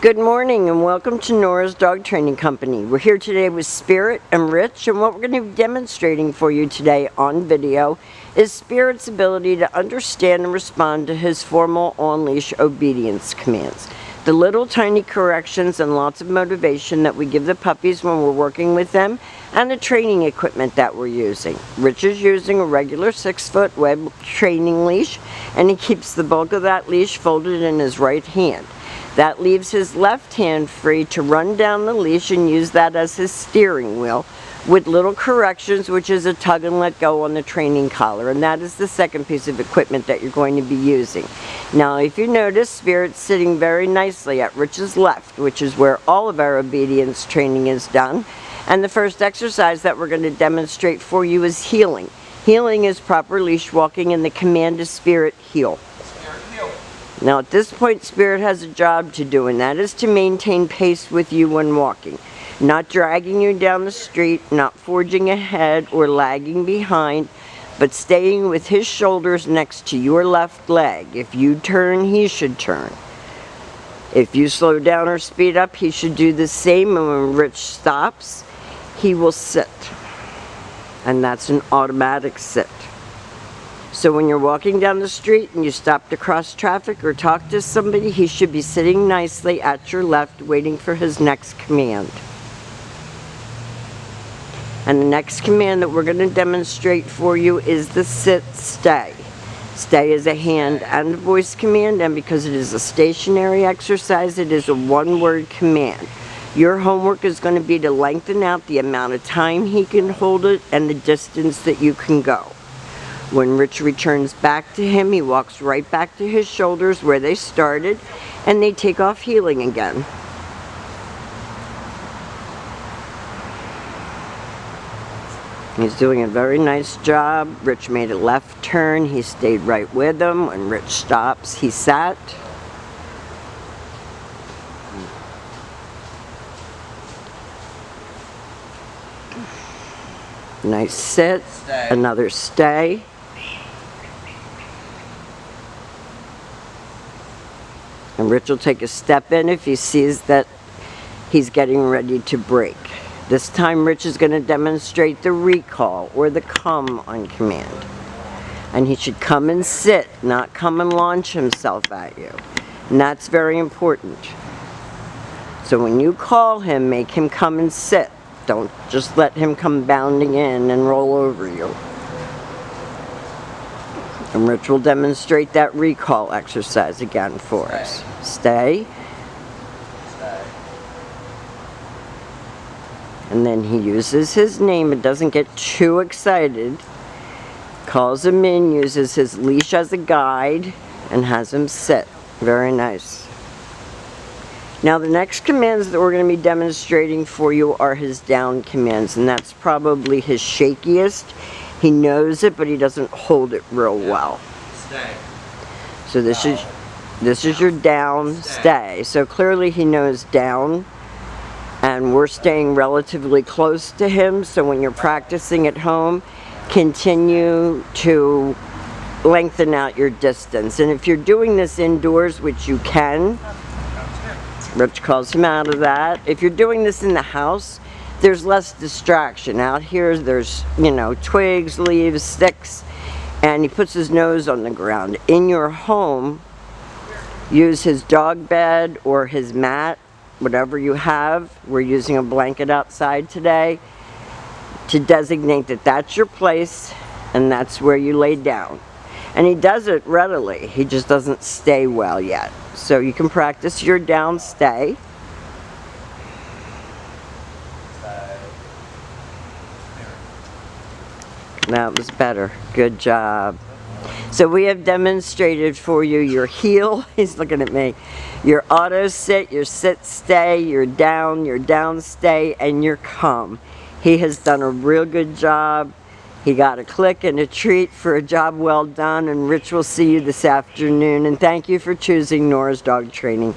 Good morning and welcome to Nora's Dog Training Company. We're here today with Spirit and Rich, and what we're going to be demonstrating for you today on video is Spirit's ability to understand and respond to his formal on-leash obedience commands. The little tiny corrections and lots of motivation that we give the puppies when we're working with them, and the training equipment that we're using. Rich is using a regular 6-foot web training leash, and he keeps the bulk of that leash folded in his right hand. That leaves his left hand free to run down the leash and use that as his steering wheel with little corrections, which is a tug and let go on the training collar. And that is the second piece of equipment that you're going to be using. Now, if you notice, Spirit's sitting very nicely at Rich's left, which is where all of our obedience training is done. And the first exercise that we're going to demonstrate for you is heeling. Heeling is proper leash walking, and the command is Spirit heel. Now at this point, Spirit has a job to do, and that is to maintain pace with you when walking. Not dragging you down the street, not forging ahead or lagging behind, but staying with his shoulders next to your left leg. If you turn, he should turn. If you slow down or speed up, he should do the same, and when Rich stops, he will sit. And that's an automatic sit. So when you're walking down the street and you stop to cross traffic or talk to somebody, he should be sitting nicely at your left waiting for his next command. And the next command that we're going to demonstrate for you is the sit stay. Stay is a hand and voice command, and because it is a stationary exercise, it is a one-word command. Your homework is going to be to lengthen out the amount of time he can hold it and the distance that you can go. When Rich returns back to him, he walks right back to his shoulders where they started, and they take off heeling again. He's doing a very nice job. Rich made a left turn. He stayed right with him. When Rich stops, he sat. Nice sit. Stay. Another stay. And Rich will take a step in if he sees that he's getting ready to break. This time Rich is going to demonstrate the recall or the come on command. And he should come and sit, not come and launch himself at you. And that's very important. So when you call him, make him come and sit. Don't just let him come bounding in and roll over you. And Rich will demonstrate that recall exercise again for us. Stay. Stay. And then he uses his name. It doesn't get too excited. Calls him in, uses his leash as a guide, and has him sit. Very nice. Now the next commands that we're going to be demonstrating for you are his down commands, and that's probably his shakiest. He knows it, but he doesn't hold it real well. Stay. So this is your down, stay. So clearly he knows down, and we're staying relatively close to him. So when you're practicing at home, continue to lengthen out your distance. And if you're doing this indoors, which you can, Rich calls him out of that. If you're doing this in the house, there's less distraction. Out here, there's, twigs, leaves, sticks, and he puts his nose on the ground. In your home, use his dog bed or his mat, whatever you have. We're using a blanket outside today to designate that that's your place and that's where you lay down. And he does it readily. He just doesn't stay well yet. So you can practice your down stay. That was better. Good job. So we have demonstrated for you your heel. He's looking at me. Your auto sit, your sit stay, your down stay, and your come. He has done a real good job. He got a click and a treat for a job well done, and Rich will see you this afternoon. And thank you for choosing Nora's Dog Training.